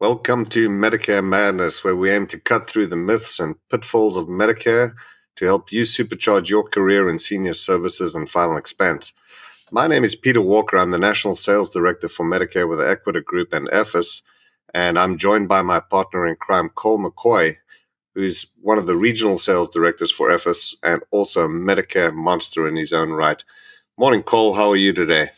Welcome to Medicare Madness, where we aim to cut through the myths and pitfalls of Medicare to help you supercharge your career in senior services and final expense. My name is Peter Walker. I'm the National Sales Director for Medicare with the Equita Group and EFIS, and I'm joined by my partner in crime, Cole McCoy, who's one of the regional sales directors for EFIS and also a Medicare monster in his own right. Morning, Cole. How are you today?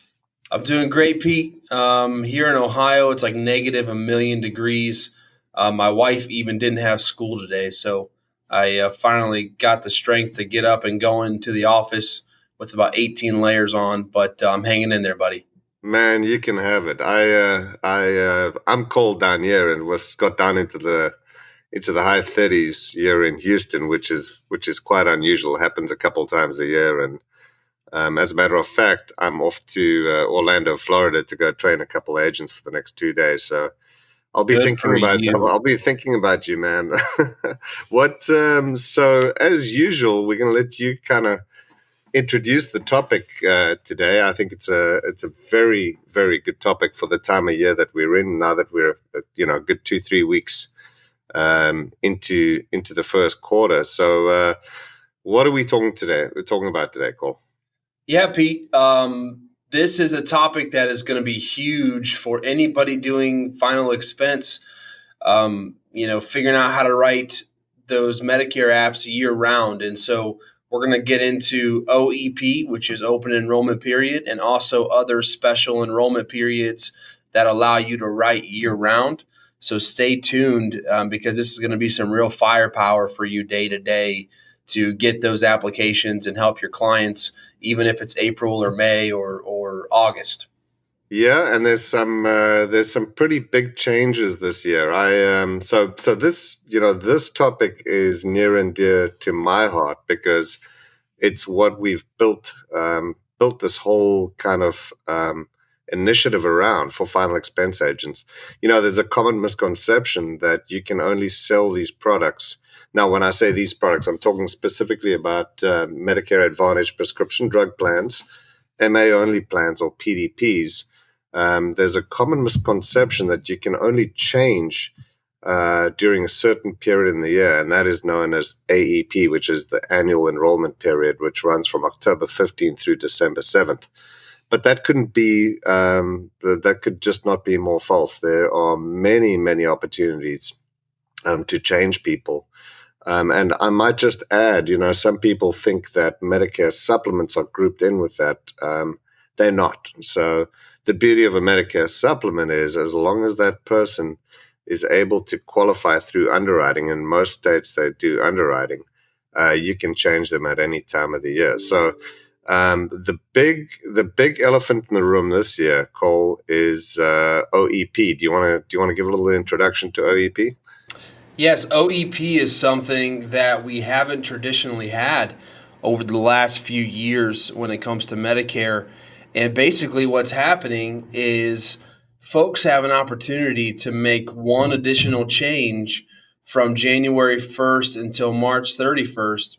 I'm doing great, Pete. Here in Ohio, it's like negative a million degrees. My wife even didn't have school today, so I finally got the strength to get up and go into the office with about 18 layers on. But I'm hanging in there, buddy. Man, you can have it. I'm cold down here and got down into the high 30s here in Houston, which is quite unusual. It happens a couple times a year, and as a matter of fact, I'm off to Orlando, Florida, to go train a couple of agents for the next 2 days. So I'll be Good thinking for about you. I'll be thinking about you, man. So as usual, we're going to let you kind of introduce the topic today. I think it's a very, very good topic for the time of year that we're in. Now that we're a good 2-3 weeks into the first quarter. So what are we talking today? We're talking about today, Cole. Yeah, Pete. This is a topic that is going to be huge for anybody doing final expense. Figuring out how to write those Medicare apps year round. And so we're going to get into OEP, which is open enrollment period, and also other special enrollment periods that allow you to write year round. So stay tuned because this is going to be some real firepower for you day to day to get those applications and help your clients, even if it's April or May or August. Yeah, and there's some pretty big changes this year. So this topic is near and dear to my heart because it's what we've built this whole kind of initiative around for final expense agents. There's a common misconception that you can only sell these products. Now, when I say these products, I'm talking specifically about Medicare Advantage prescription drug plans, MA-only plans, or PDPs. There's a common misconception that you can only change during a certain period in the year, and that is known as AEP, which is the annual enrollment period, which runs from October 15th through December 7th. But that that could just not be more false. There are many, many opportunities to change people. And I might just add, some people think that Medicare supplements are grouped in with that. They're not. So the beauty of a Medicare supplement is as long as that person is able to qualify through underwriting, in most states they do underwriting, you can change them at any time of the year. So the big elephant in the room this year, Cole, is OEP. Do you want to give a little introduction to OEP? Yes, OEP is something that we haven't traditionally had over the last few years when it comes to Medicare. And basically, what's happening is folks have an opportunity to make one additional change from January 1st until March 31st,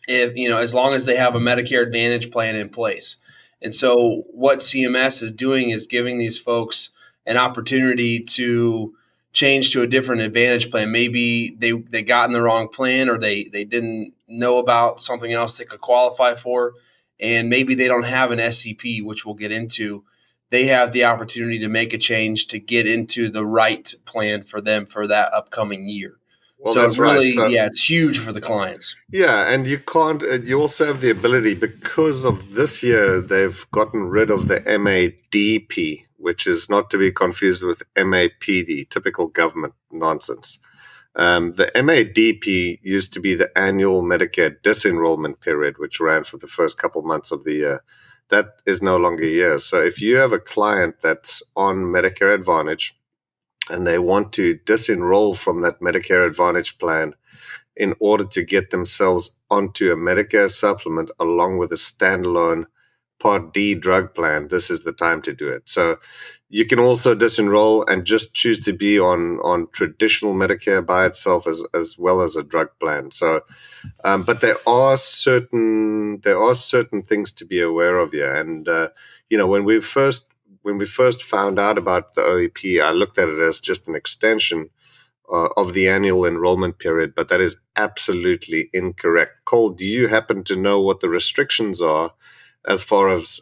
as long as they have a Medicare Advantage plan in place. And so, what CMS is doing is giving these folks an opportunity to change to a different Advantage plan. Maybe they got in the wrong plan, or they didn't know about something else they could qualify for, and maybe they don't have an SEP, which we'll get into. They have the opportunity to make a change to get into the right plan for them for that upcoming year. Well, So that's right. really, So it's huge for the clients. yeah, and you can't. You also have the ability, because of this year, they've gotten rid of the MADP, which is not to be confused with MAPD, typical government nonsense. The MADP used to be the annual Medicare disenrollment period, which ran for the first couple months of the year. That is no longer here. So if you have a client that's on Medicare Advantage and they want to disenroll from that Medicare Advantage plan in order to get themselves onto a Medicare supplement along with a standalone Part D drug plan, this is the time to do it. So you can also disenroll and just choose to be on traditional Medicare by itself as well as a drug plan. So, but there are certain things to be aware of here. And when we first found out about the OEP, I looked at it as just an extension of the annual enrollment period, but that is absolutely incorrect. Cole, do you happen to know what the restrictions are as far as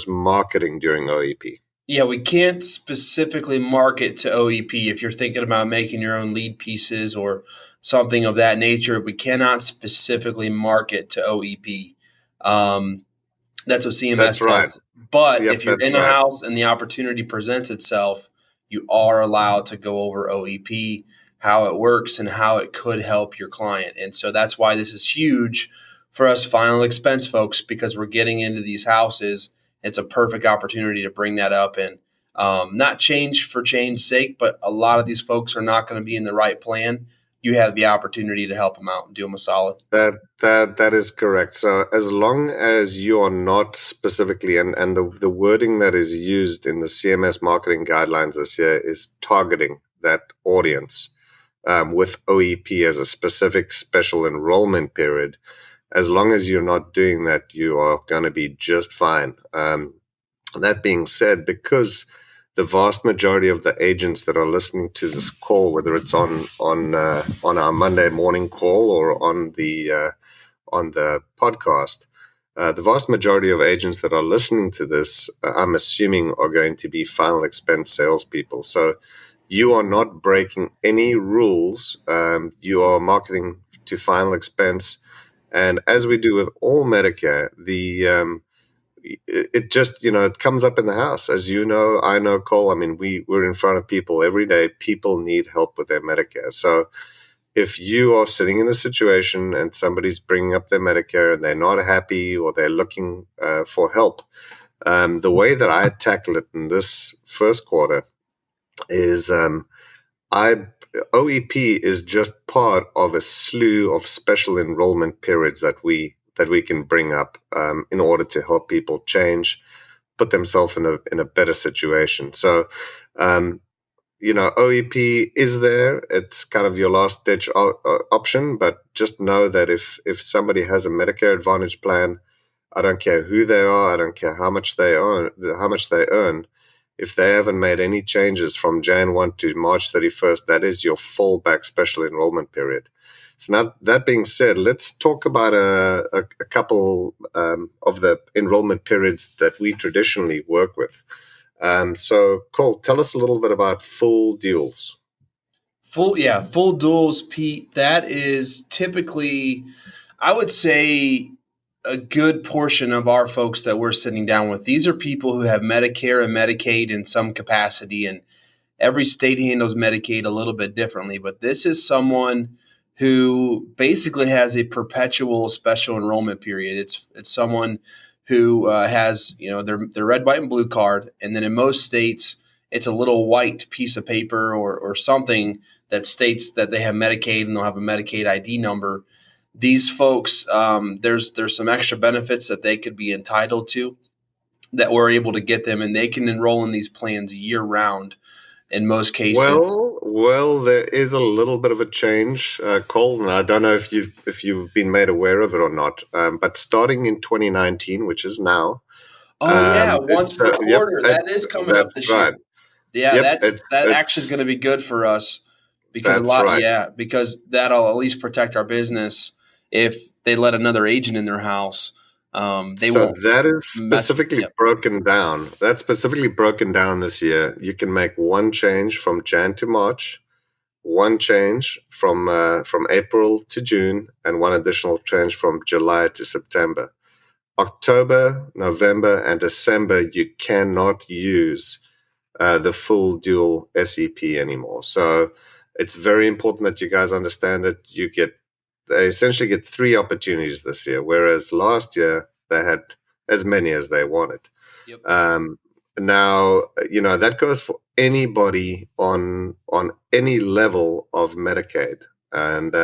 marketing during OEP? Yeah, we can't specifically market to OEP if you're thinking about making your own lead pieces or something of that nature. We cannot specifically market to OEP. Um, that's what That's CMS right. does. But Yep, if you're that's in a right. house and the opportunity presents itself, you are allowed to go over OEP, how it works, and how it could help your client. And so that's why this is huge for us final expense folks, because we're getting into these houses. It's a perfect opportunity to bring that up and not change for change's sake, but a lot of these folks are not going to be in the right plan. You have the opportunity to help them out and do them a solid. That is correct. So as long as you are not specifically, and the wording that is used in the CMS marketing guidelines this year is targeting that audience with OEP as a specific special enrollment period. As long as you're not doing that, you are going to be just fine. That being said, because the vast majority of the agents that are listening to this call, whether it's on our Monday morning call or on the podcast, the vast majority of agents that are listening to this, I'm assuming, are going to be final expense salespeople. So you are not breaking any rules. You are marketing to final expense, and as we do with all Medicare, it just it comes up in the house, as you know. I know, Cole. I mean, we're in front of people every day. People need help with their Medicare. So if you are sitting in a situation and somebody's bringing up their Medicare and they're not happy or they're looking for help, the way that I tackle it in this first quarter is I OEP is just part of a slew of special enrollment periods that we can bring up in order to help people change, put themselves in a better situation. So, OEP is there. It's kind of your last ditch option, but just know that if somebody has a Medicare Advantage plan, I don't care who they are. I don't care how much they earn. If they haven't made any changes from Jan 1 to March 31st, that is your fallback special enrollment period. So now, that being said, let's talk about a couple of the enrollment periods that we traditionally work with. So, Cole, tell us a little bit about full deals. Full duals, Pete. That is typically, I would say, a good portion of our folks that we're sitting down with. These are people who have Medicare and Medicaid in some capacity, and every state handles Medicaid a little bit differently. But this is someone who basically has a perpetual special enrollment period. It's someone who has their red, white, and blue card, and then in most states it's a little white piece of paper or something that states that they have Medicaid and they'll have a Medicaid ID number. These folks, there's some extra benefits that they could be entitled to that we're able to get them, and they can enroll in these plans year round in most cases. Well, there is a little bit of a change, Cole, and I don't know if you've been made aware of it or not. But starting in 2019, which is now, Oh yeah, once it's per yep, quarter. That is coming up that's this right. year. Yeah, Yep, it's that actually is it's going to be good for us because that's right. because that'll at least protect our business if they let another agent in their house. They So won't that is mess. specifically Yep. broken down. That's specifically broken down this year. You can make one change from Jan to March, one change from April to June, and one additional change from July to September. October, November, and December, you cannot use the full dual SEP anymore. So it's very important that you guys understand that they essentially get three opportunities this year, whereas last year they had as many as they wanted. Yep. Now, that goes for anybody on any level of Medicaid, and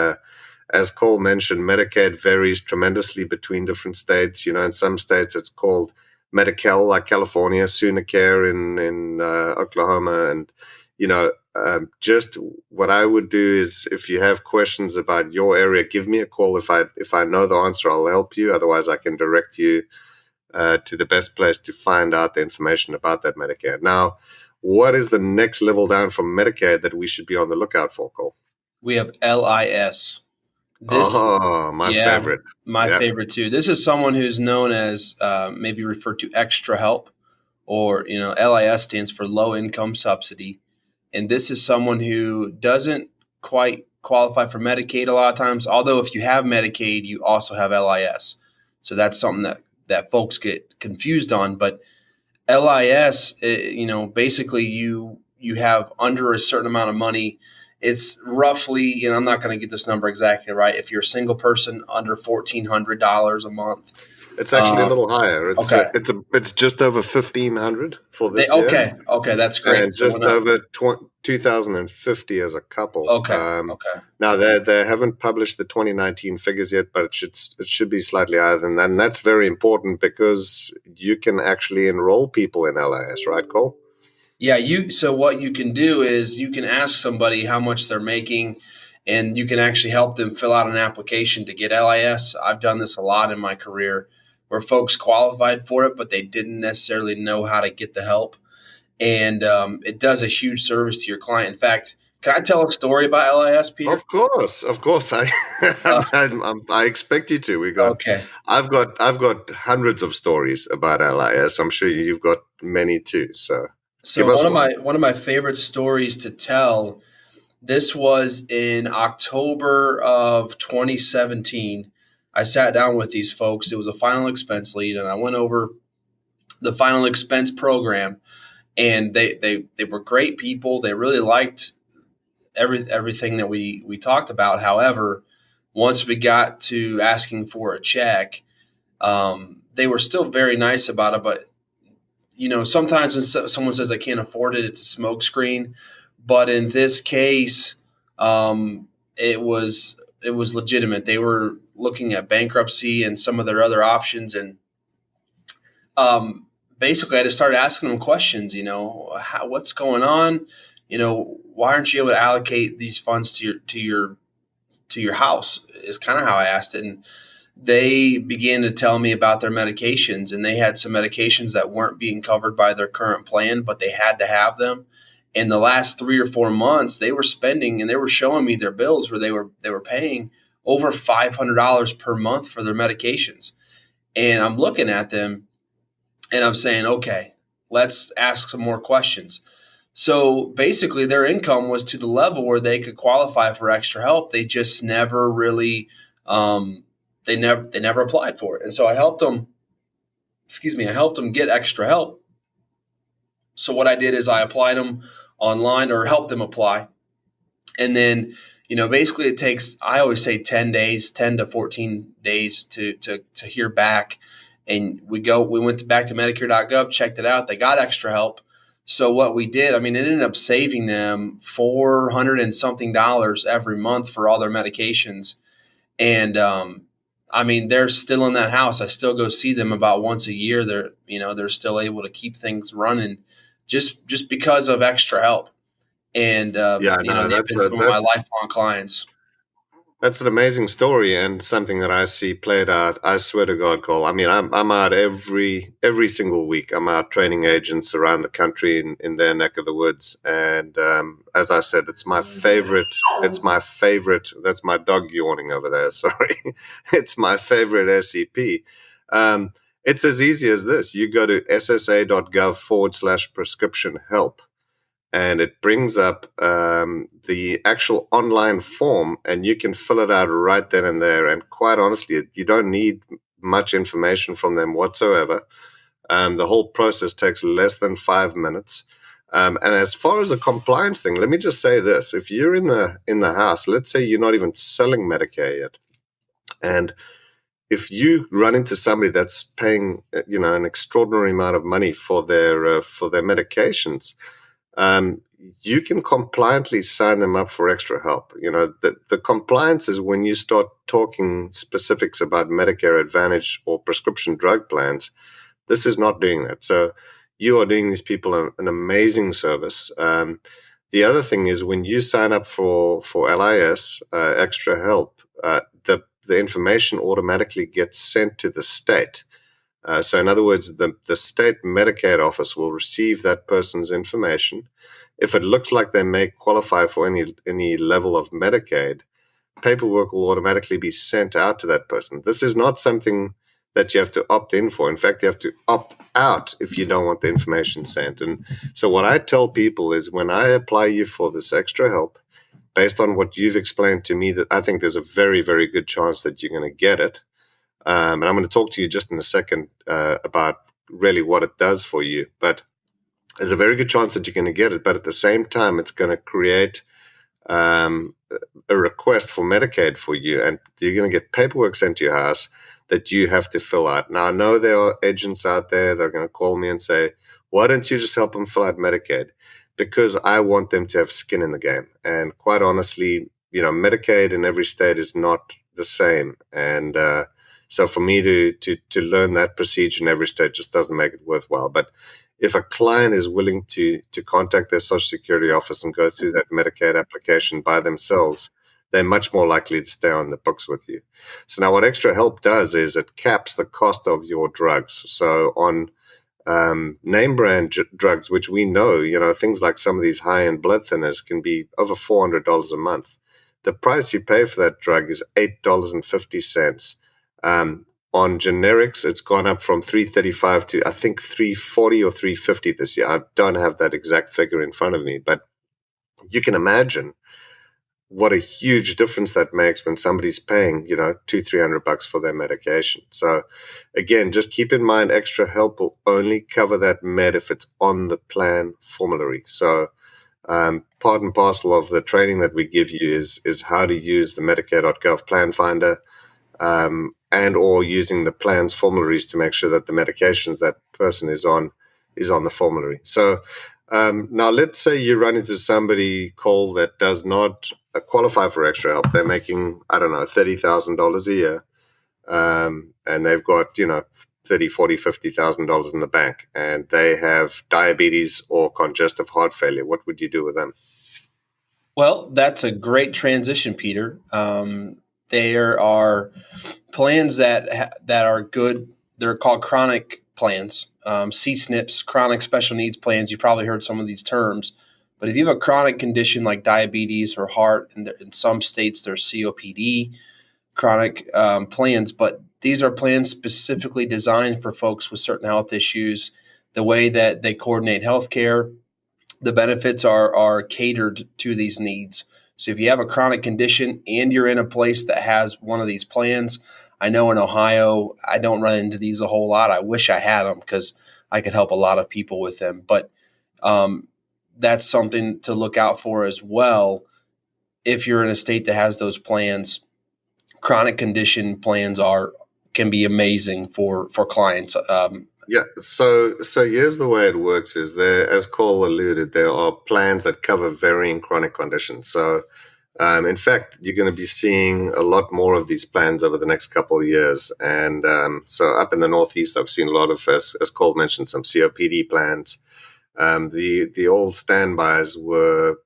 as Cole mentioned, Medicaid varies tremendously between different states. In some states it's called Medi-Cal, like California, Soonacare in Oklahoma, and just what I would do is, if you have questions about your area, give me a call. If I know the answer, I'll help you. Otherwise, I can direct you to the best place to find out the information about that Medicare. Now, what is the next level down from Medicare that we should be on the lookout for, Cole? We have LIS. This, Oh, my yeah, favorite. my Yeah. favorite too. This is someone who's known as maybe referred to extra help, or LIS stands for low income subsidy, and this is someone who doesn't quite qualify for Medicaid a lot of times. Although if you have Medicaid, you also have LIS, so that's something that folks get confused on. But LIS, basically you have under a certain amount of money. It's roughly, I'm not going to get this number exactly right. If you're a single person, under $1,400 a month. It's actually a little higher. Okay. It's just over 1,500 for this year, Okay, that's great. and So just over 2,050 as a couple. okay. Now they haven't published the 2019 figures yet, but it should be slightly higher than that. And that's very important because you can actually enroll people in LIS, right, Cole? Yeah, so what you can do is you can ask somebody how much they're making, and you can actually help them fill out an application to get LIS. I've done this a lot in my career where folks qualified for it, but they didn't necessarily know how to get the help. And it does a huge service to your client. In fact, can I tell a story about LIS, Peter? Of course. Uh, I expect you to. okay. I've got hundreds of stories about LIS. I'm sure you've got many too. So give So us one. one of my favorite stories to tell. This was in October of 2017. I sat down with these folks. It was a final expense lead, and I went over the final expense program. And they were great people. They really liked everything that we talked about. However, once we got to asking for a check, they were still very nice about it. But sometimes when someone says I can't afford it, it's a smokescreen. But in this case, it was legitimate. They were looking at bankruptcy and some of their other options, and basically, I just started asking them questions. What's going on? Why aren't you able to allocate these funds to your house? Is kind of how I asked it, and they began to tell me about their medications, and they had some medications that weren't being covered by their current plan, but they had to have them. In the last 3 or 4 months, they were spending, and they were showing me their bills where they were paying over $500 per month for their medications, and I'm looking at them and I'm saying, okay, let's ask some more questions. So basically, their income was to the level where they could qualify for extra help. They just never really, they never applied for it. And so I helped them. Excuse me, I helped them get extra help. So what I did is I applied them online, or helped them apply, and then basically it takes, I always say, 10 days, 10 to 14 days to hear back. And we went back to Medicare.gov, checked it out. They got extra help. So what we did, it ended up saving them $400 and something every month for all their medications. And they're still in that house. I still go see them about once a year. They're still able to keep things running just because of extra help. And Yeah, no, they've been some of my lifelong clients. that's an amazing story and something that I see played out. I swear to God, Cole. I'm out every single week. I'm out training agents around the country in their neck of the woods, and as I said, it's my favorite. It's my favorite. That's my dog yawning over there. Sorry, it's my favorite SEP. It's as easy as this. You go to ssa.gov/prescription help, and it brings up the actual online form, and you can fill it out right then and there. And quite honestly, you don't need much information from them whatsoever. The whole process takes less than 5 minutes. And as far as a compliance thing, let me just say this: if you're in the house, let's say you're not even selling Medicare yet, and if you run into somebody that's paying an extraordinary amount of money for their medications, you can compliantly sign them up for extra help. The compliance is when you start talking specifics about Medicare Advantage or prescription drug plans. This is not doing that. So you are doing these people an amazing service. The other thing is when you sign up for LIS, extra help, the information automatically gets sent to the state. So in other words, the state Medicaid office will receive that person's information. If it looks like they may qualify for any level of Medicaid, paperwork will automatically be sent out to that person. This is not something that you have to opt in for. In fact, you have to opt out if you don't want the information sent. And so what I tell people is when I apply you for this extra help, based on what you've explained to me, that I think there's a very, very good chance that you're going to get it. And I'm going to talk to you just in a second about really what it does for you. But there's a very good chance that you're going to get it. But at the same time, it's going to create a request for Medicaid for you, and you're going to get paperwork sent to your house that you have to fill out. Now, I know there are agents out there that are going to call me and say, why don't you just help them fill out Medicaid? Because I want them to have skin in the game. And quite honestly, Medicaid in every state is not the same. And so for me to learn that procedure in every state just doesn't make it worthwhile. But if a client is willing to contact their Social Security office and go through that Medicaid application by themselves, they're much more likely to stay on the books with you. So now what Extra Help does is it caps the cost of your drugs. So on name brand drugs, which we know, things like some of these high-end blood thinners can be over $400 a month. The price you pay for that drug is $8.50. On generics, it's gone up from $3.35 to I think $3.40 or $3.50 this year. I don't have that exact figure in front of me, but you can imagine what a huge difference that makes when somebody's paying, $200-300 for their medication. So again, just keep in mind, Extra Help will only cover that med if it's on the plan formulary. So part and parcel of the training that we give you is how to use the Medicare.gov plan finder, and or using the plan's formularies to make sure that the medications that person is on the formulary. So now let's say you run into somebody, Cole, that does not qualify for Extra Help. They're making, I don't know, $30,000 a year, and they've got, $30,000, $40,000, $50,000 in the bank, and they have diabetes or congestive heart failure. What would you do with them? Well, that's a great transition, Peter. There are plans that are good. They're called chronic plans, CSNPs, chronic special needs plans. You probably heard some of these terms. But if you have a chronic condition like diabetes or heart, and in some states there's COPD, chronic plans, but these are plans specifically designed for folks with certain health issues. The way that they coordinate healthcare, the benefits are catered to these needs. So if you have a chronic condition and you're in a place that has one of these plans, I know in Ohio, I don't run into these a whole lot. I wish I had them because I could help a lot of people with them. But that's something to look out for as well. If you're in a state that has those plans, chronic condition plans can be amazing for clients. Yeah, so here's the way it works: is there, as Cole alluded, there are plans that cover varying chronic conditions. So, in fact, you're going to be seeing a lot more of these plans over the next couple of years. And so, up in the Northeast, I've seen a lot of, as Cole mentioned, some COPD plans. The old standbys were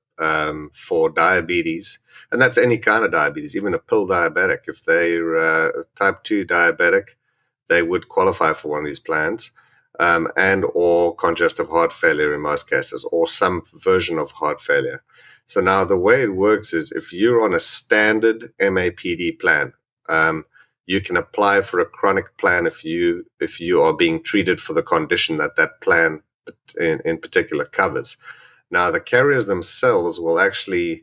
for diabetes, and that's any kind of diabetes, even a pill diabetic. If they're type 2 diabetic, they would qualify for one of these plans, and or congestive heart failure in most cases, or some version of heart failure. So now the way it works is if you're on a standard MAPD plan, you can apply for a chronic plan if you are being treated for the condition that plan in particular covers. Now the carriers themselves will actually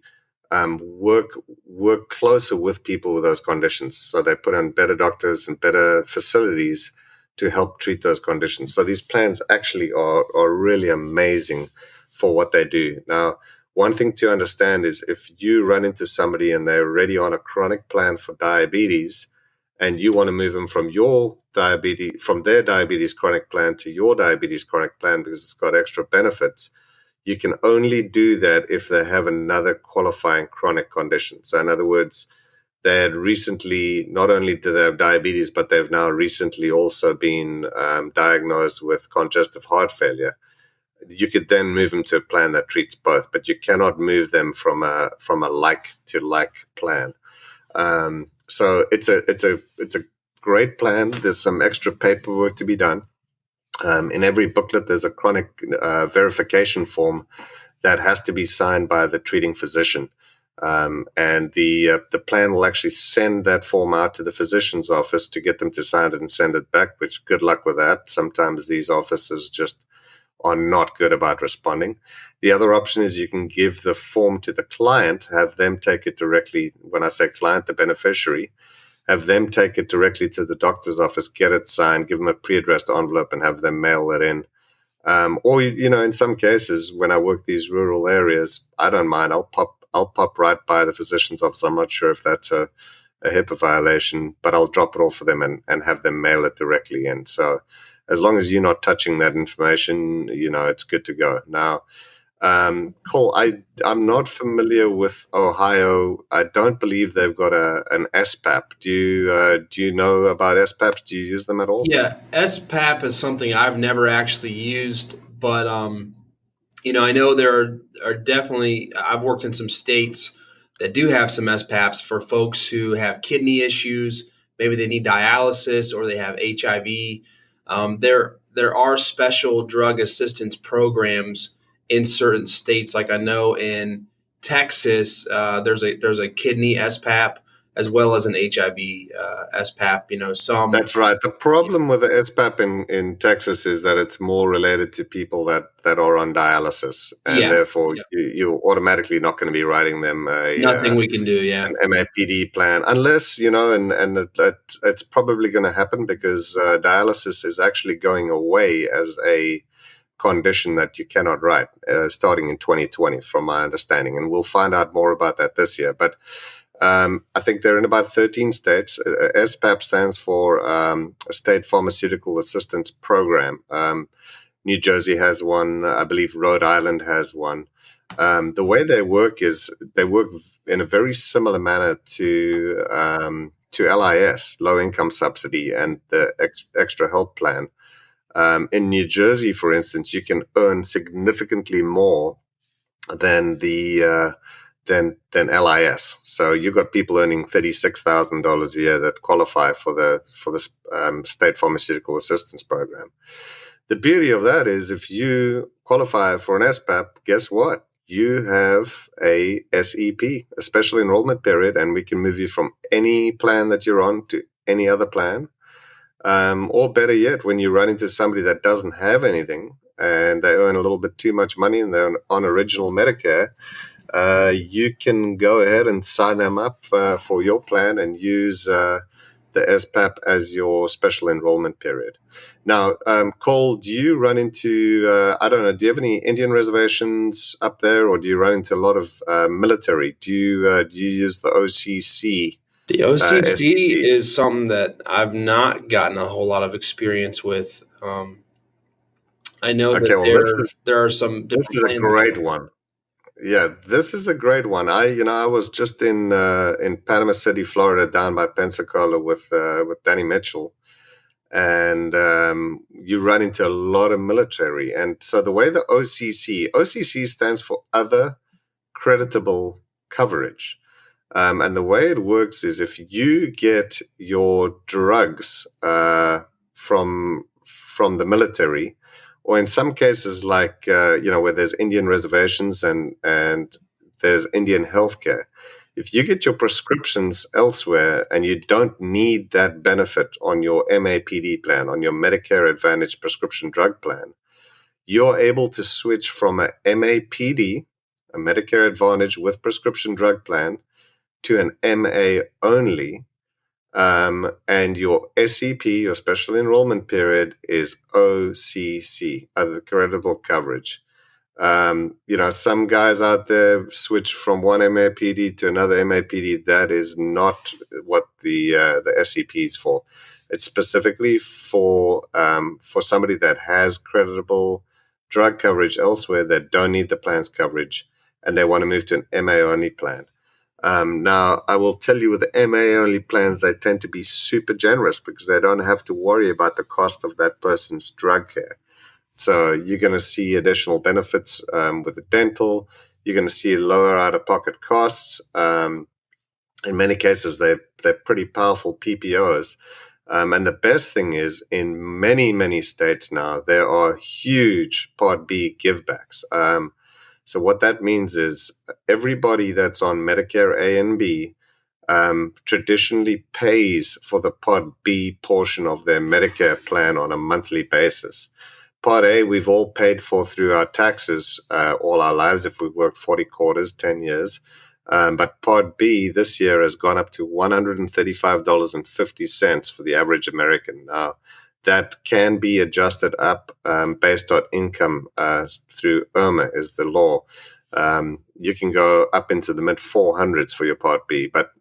work closer with people with those conditions. So they put in better doctors and better facilities to help treat those conditions. So these plans actually are really amazing for what they do. Now, one thing to understand is if you run into somebody and they're already on a chronic plan for diabetes, and you want to move them from their diabetes chronic plan to your diabetes chronic plan because it's got extra benefits, you can only do that if they have another qualifying chronic condition. So in other words, they had recently, not only do they have diabetes, but they've now recently also been diagnosed with congestive heart failure. You could then move them to a plan that treats both, but you cannot move them from a like to like plan. So it's a great plan. There's some extra paperwork to be done. In every booklet, there's a chronic verification form that has to be signed by the treating physician. And the plan will actually send that form out to the physician's office to get them to sign it and send it back, which good luck with that. Sometimes these offices just are not good about responding. The other option is you can give the form to the client, have them take it directly. When I say client, the beneficiary, have them take it directly to the doctor's office, get it signed, give them a pre-addressed envelope, and have them mail it in. Or in some cases, when I work these rural areas, I don't mind. I'll pop right by the physician's office. I'm not sure if that's a HIPAA violation, but I'll drop it off for them and have them mail it directly in. So as long as you're not touching that information, it's good to go. Now, Cole, I'm not familiar with Ohio. I don't believe they've got an SPAP. Do you know about SPAPs? Do you use them at all? Yeah, SPAP is something I've never actually used, but I know there are definitely. I've worked in some states that do have some SPAPs for folks who have kidney issues. Maybe they need dialysis or they have HIV. There are special drug assistance programs in certain states. Like I know in Texas, there's a kidney SPAP as well as an HIV SPAP. Some. That's right. The problem with the SPAP in Texas is that it's more related to people that are on dialysis, and Yeah, therefore yeah. you're automatically not going to be writing them Nothing we can do. Yeah. an MAPD plan unless it's probably going to happen because dialysis is actually going away as a condition that you cannot write starting in 2020, from my understanding, and we'll find out more about that this year. But I think they're in about 13 states. SPAP stands for State Pharmaceutical Assistance Program. New Jersey has one. I believe Rhode Island has one. The way they work is they work in a very similar manner to LIS, low income subsidy, and the extra help plan. In New Jersey, for instance, you can earn significantly more than the than LIS. So you've got people earning $36,000 a year that qualify for the state pharmaceutical assistance program. The beauty of that is if you qualify for an SPAP, guess what? You have a SEP, a special enrollment period, and we can move you from any plan that you're on to any other plan. Or better yet, when you run into somebody that doesn't have anything and they earn a little bit too much money and they're on original Medicare, you can go ahead and sign them up for your plan and use the SPAP as your special enrollment period. Now, Cole, do you run into, I don't know, do you have any Indian reservations up there, or do you run into a lot of military? Do you use the OCC? The OCC SEP? is something that I've not gotten a whole lot of experience with. I know Okay, that well, there are some this different is a plans. great one. Yeah, this is a great one. I was just in Panama City, Florida, down by Pensacola with Danny Mitchell, and you run into a lot of military. And so the way the OCC stands for Other Creditable Coverage, and the way it works is if you get your drugs from the military, or in some cases like where there's Indian reservations and there's Indian healthcare. If you get your prescriptions elsewhere and you don't need that benefit on your MAPD plan, on your Medicare Advantage prescription drug plan, you're able to switch from a MAPD, a Medicare Advantage with prescription drug plan, to an MA only. And your SEP, your special enrollment period, is OCC, other credible coverage. Some guys out there switch from one MAPD to another MAPD. That is not what the SEP is for. It's specifically for somebody that has creditable drug coverage elsewhere that don't need the plan's coverage, and they want to move to an MA only plan. Now, I will tell you with the MA only plans, they tend to be super generous because they don't have to worry about the cost of that person's drug care. So you're going to see additional benefits with the dental. You're going to see lower out-of-pocket costs. In many cases, they're pretty powerful PPOs. And the best thing is, in many, many states now, there are huge Part B givebacks. So what that means is everybody that's on Medicare A and B traditionally pays for the Part B portion of their Medicare plan on a monthly basis. Part A, we've all paid for through our taxes all our lives if we've worked 40 quarters, 10 years. But Part B this year has gone up to $135.50 for the average American. Now, that can be adjusted up based on income through IRMA is the law. You can go up into the mid 400s for your Part B, but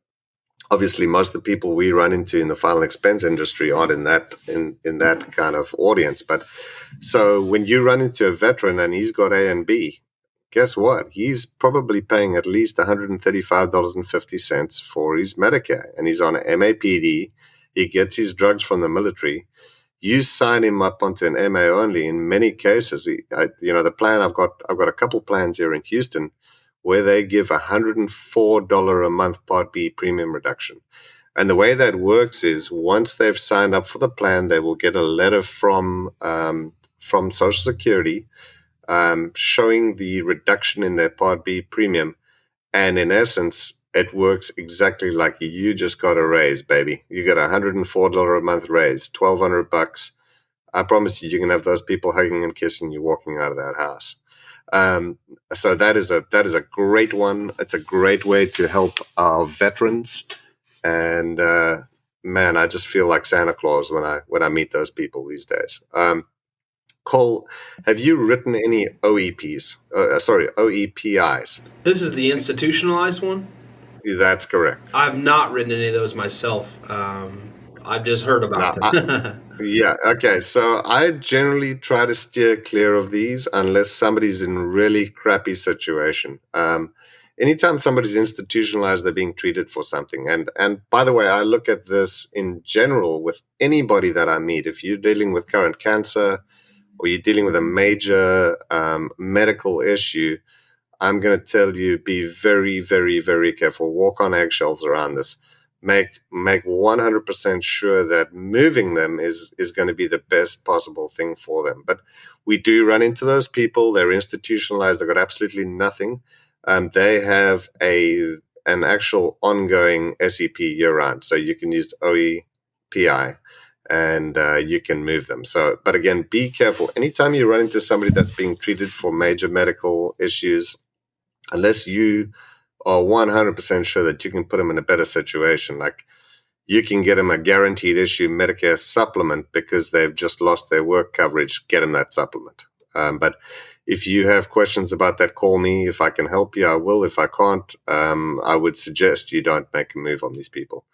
obviously most of the people we run into in the final expense industry aren't in that kind of audience. But so when you run into a veteran and he's got A and B, guess what? He's probably paying at least $135.50 for his Medicare, and he's on an MAPD. He gets his drugs from the military. You sign him up onto an MA only. In many cases, the plan I've got a couple plans here in Houston where they give $104 a month Part B premium reduction. And the way that works is once they've signed up for the plan, they will get a letter from Social Security showing the reduction in their Part B premium. And in essence, it works exactly like you just got a raise, baby. You got $104 a month raise, $1,200. I promise you, you can have those people hugging and kissing you walking out of that house. So that is a great one. It's a great way to help our veterans. And man, I just feel like Santa Claus when I meet those people these days. Cole, have you written any OEPs? OEPIs. This is the institutionalized one. That's correct. I've not written any of those myself. I've just heard about Now, them. yeah, okay. So I generally try to steer clear of these unless somebody's in really crappy situation. Anytime somebody's institutionalized, they're being treated for something. And by the way, I look at this in general with anybody that I meet. If you're dealing with current cancer or you're dealing with a major medical issue, I'm going to tell you, be very, very, very careful. Walk on eggshells around this. Make 100% sure that moving them is going to be the best possible thing for them. But we do run into those people. They're institutionalized. They've got absolutely nothing. They have an actual ongoing SEP year-round. So you can use OEPI and you can move them. So, but again, be careful. Anytime you run into somebody that's being treated for major medical issues, unless you are 100% sure that you can put them in a better situation, like you can get them a guaranteed issue Medicare supplement because they've just lost their work coverage, get them that supplement. But if you have questions about that, call me. If I can help you, I will. If I can't, I would suggest you don't make a move on these people.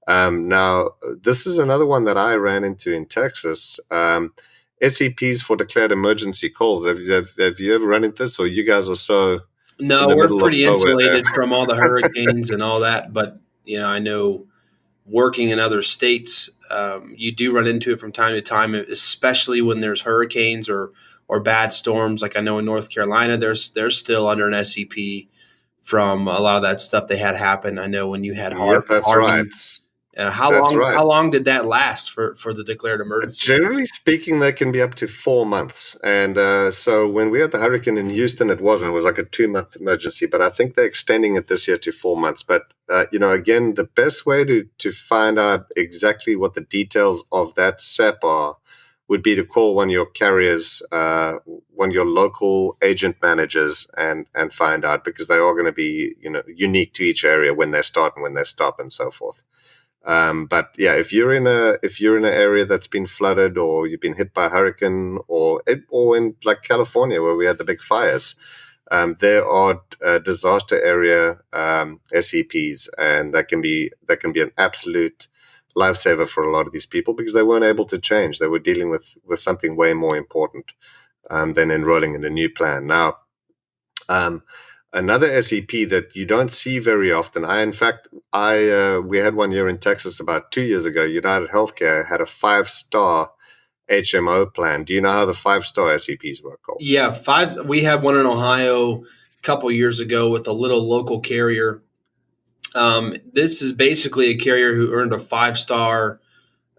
Now, this is another one that I ran into in Texas. SEPs for declared emergency calls. Have you ever run into this, or you guys are so in No, the we're middle of pretty nowhere there? insulated from all the hurricanes and all that. But I know working in other states, you do run into it from time to time, especially when there's hurricanes or bad storms. Like I know in North Carolina, they're still under an SEP from a lot of that stuff they had happen. I know when you had Yep, that's right. Harvey. How That's long? right. How long did that last for the declared emergency? Generally speaking, they can be up to 4 months. And so when we had the hurricane in Houston, it wasn't. It was like a 2-month emergency. But I think they're extending it this year to 4 months. But, again, the best way to find out exactly what the details of that SEP are would be to call one of your carriers, one of your local agent managers, and find out, because they are going to be, unique to each area when they start and when they stop and so forth. But yeah, if you're in an area that's been flooded, or you've been hit by a hurricane, or in like California where we had the big fires, there are disaster area SEPs, and that can be an absolute lifesaver for a lot of these people, because they weren't able to change. They were dealing with something way more important than enrolling in a new plan. Now, another SEP that you don't see very often. We had one year in Texas about 2 years ago. United Healthcare had a 5-star HMO plan. Do you know how the 5-star SEPs work, Cole? Yeah, five. We had one in Ohio a couple years ago with a little local carrier. This is basically a carrier who earned a 5-star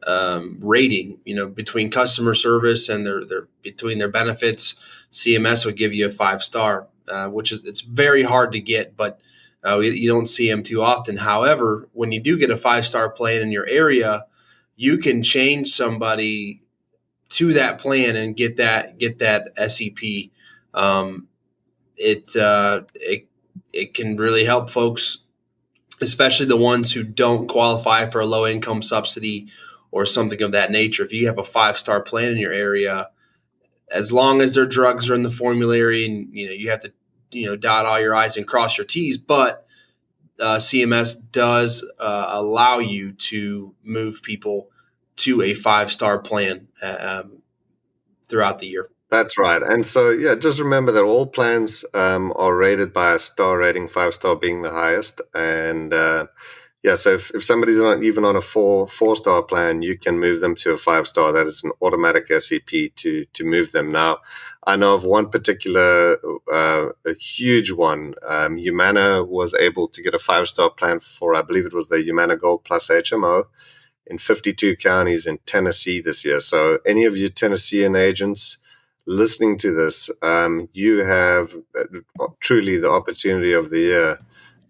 rating, between customer service and their between their benefits. CMS would give you a 5 star, which is it's very hard to get, but you don't see them too often. However, when you do get a 5 star plan in your area, you can change somebody to that plan and get that SEP. Um, it can really help folks, especially the ones who don't qualify for a low income subsidy or something of that nature. If you have a 5 star plan in your area, as long as their drugs are in the formulary, and you have to dot all your I's and cross your T's, but CMS does allow you to move people to a 5 star plan throughout the year. That's right. And so, yeah, just remember that all plans are rated by a star rating, 5 star being the highest. And yeah, so if somebody's not even on a four-star plan, you can move them to a 5 star. That is an automatic SEP to move them. Now, I know of one particular, a huge one. Humana was able to get a 5 star plan for, I believe it was the Humana Gold Plus HMO in 52 counties in Tennessee this year. So any of you Tennessean agents listening to this, you have truly the opportunity of the year.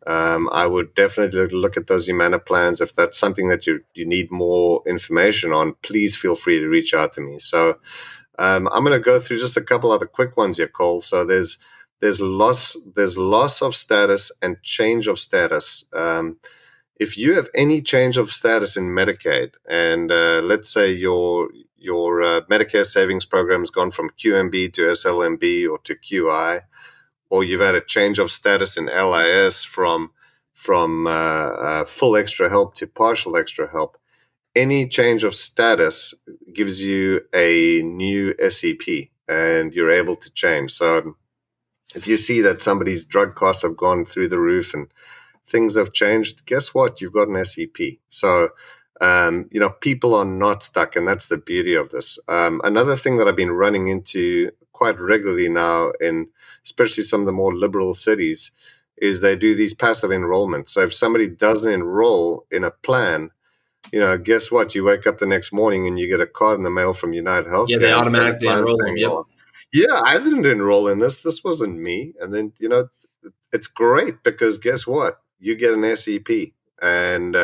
I would definitely look at those Humana plans. If that's something that you need more information on, please feel free to reach out to me. So I'm going to go through just a couple other quick ones here, Cole. So there's loss of status and change of status. If you have any change of status in Medicaid, and let's say your Medicare savings program has gone from QMB to SLMB or to QI, or you've had a change of status in LIS from full extra help to partial extra help, any change of status gives you a new SEP, and you're able to change. So if you see that somebody's drug costs have gone through the roof and things have changed, guess what? You've got an SEP. So, people are not stuck, and that's the beauty of this. Another thing that I've been running into quite regularly now, in especially some of the more liberal cities, is they do these passive enrollments. So if somebody doesn't enroll in a plan, guess what? You wake up the next morning and you get a card in the mail from United Yeah, they Healthcare, and the automatically plan enroll them. saying, Yep. well, yeah, I didn't enroll in this. This wasn't me. And then, it's great because guess what? You get an SEP, and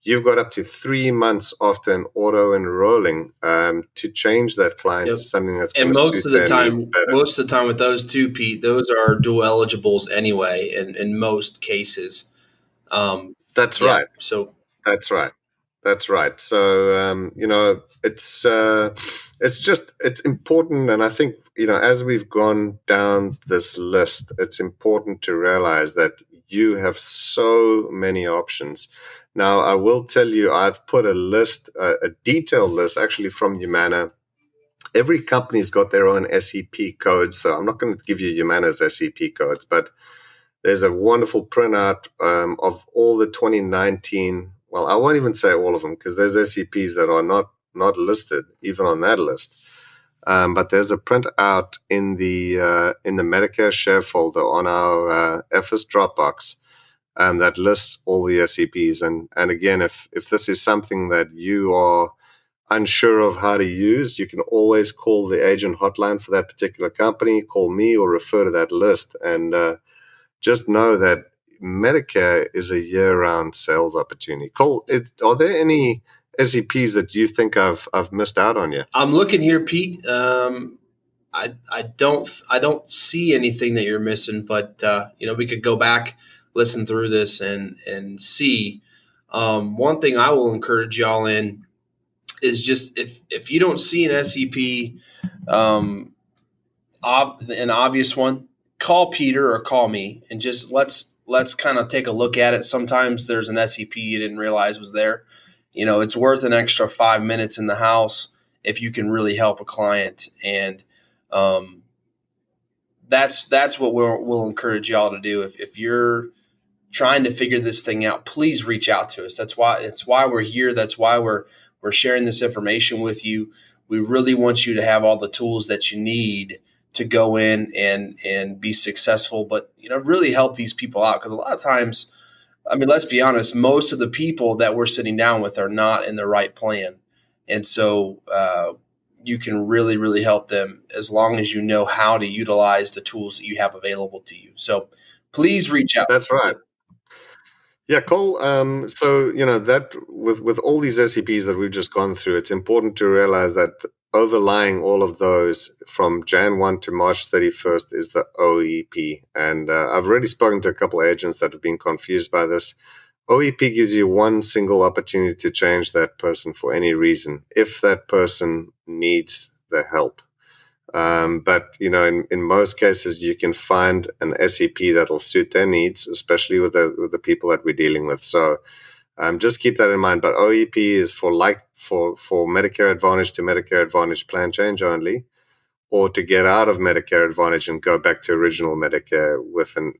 you've got up to 3 months after an auto enrolling to change that client Yep. to something that's And going to suit their needs better. most of the time with those two, Pete, those are dual eligibles anyway, in most cases. That's Yeah. right. So That's right. That's right. So it's important, and I think as we've gone down this list, it's important to realize that you have so many options. Now, I will tell you, I've put a list, a detailed list, actually from Humana. Every company's got their own SEP codes, so I'm not going to give you Humana's SEP codes, but there's a wonderful printout of all the 2019. Well, I won't even say all of them because there's SEPs that are not listed even on that list. But there's a printout in the Medicare share folder on our FS Dropbox that lists all the SEPs. And again, if this is something that you are unsure of how to use, you can always call the agent hotline for that particular company, call me, or refer to that list. And just know that Medicare is a year-round sales opportunity. Cole, are there any SEPs that you think I've missed out on yet? I'm looking here, Pete. I don't see anything that you're missing, but we could go back, listen through this, and see. One thing I will encourage y'all in is just if you don't see an SEP, an obvious one, call Peter or call me, and just let's kind of take a look at it. Sometimes there's an SEP you didn't realize was there. It's worth an extra 5 minutes in the house if you can really help a client, and that's what we'll encourage y'all to do. If you're trying to figure this thing out, please reach out to us. That's why we're here. That's why we're sharing this information with you. We really want you to have all the tools that you need to go in and be successful, but really help these people out, because a lot of times I mean, let's be honest, most of the people that we're sitting down with are not in the right plan. And so you can really, really help them as long as you know how to utilize the tools that you have available to you. So please reach out. That's right. Yeah, Cole. So that with all these SEPs that we've just gone through, it's important to realize that overlying all of those from Jan 1 to March 31st is the OEP. And I've already spoken to a couple of agents that have been confused by this. OEP gives you one single opportunity to change that person for any reason, if that person needs the help. But in most cases, you can find an SEP that'll suit their needs, especially with the people that we're dealing with. So just keep that in mind. But OEP is for Medicare Advantage to Medicare Advantage plan change only, or to get out of Medicare Advantage and go back to original Medicare with a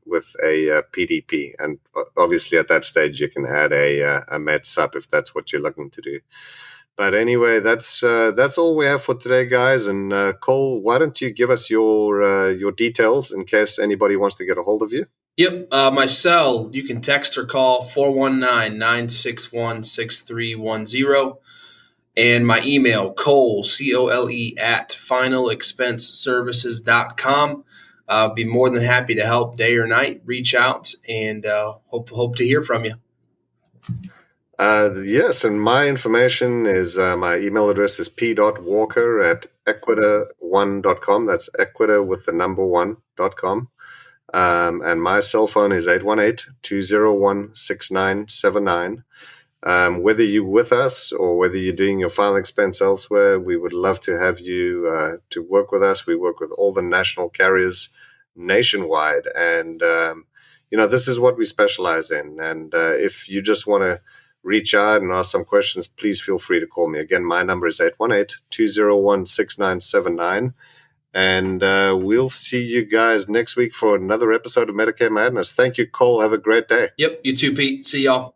PDP. And obviously, at that stage, you can add a Med Sup if that's what you're looking to do. But anyway, that's all we have for today, guys. And Cole, why don't you give us your details in case anybody wants to get a hold of you? Yep. My cell, you can text or call 419-961-6310. And my email, Cole, COLE, at finalexpenseservices.com. I'll be more than happy to help day or night. Reach out and hope to hear from you. Yes, and my information is my email address is p.walker@equita1.com. That's Equita with the number 1.com. And my cell phone is 818-201-6979. Whether you're with us or whether you're doing your final expense elsewhere, we would love to have you to work with us. We work with all the national carriers nationwide. And, this is what we specialize in. And if you just want to reach out and ask some questions, please feel free to call me. Again, my number is 818-201-6979. And we'll see you guys next week for another episode of Medicare Madness. Thank you, Cole. Have a great day. Yep, you too, Pete. See y'all.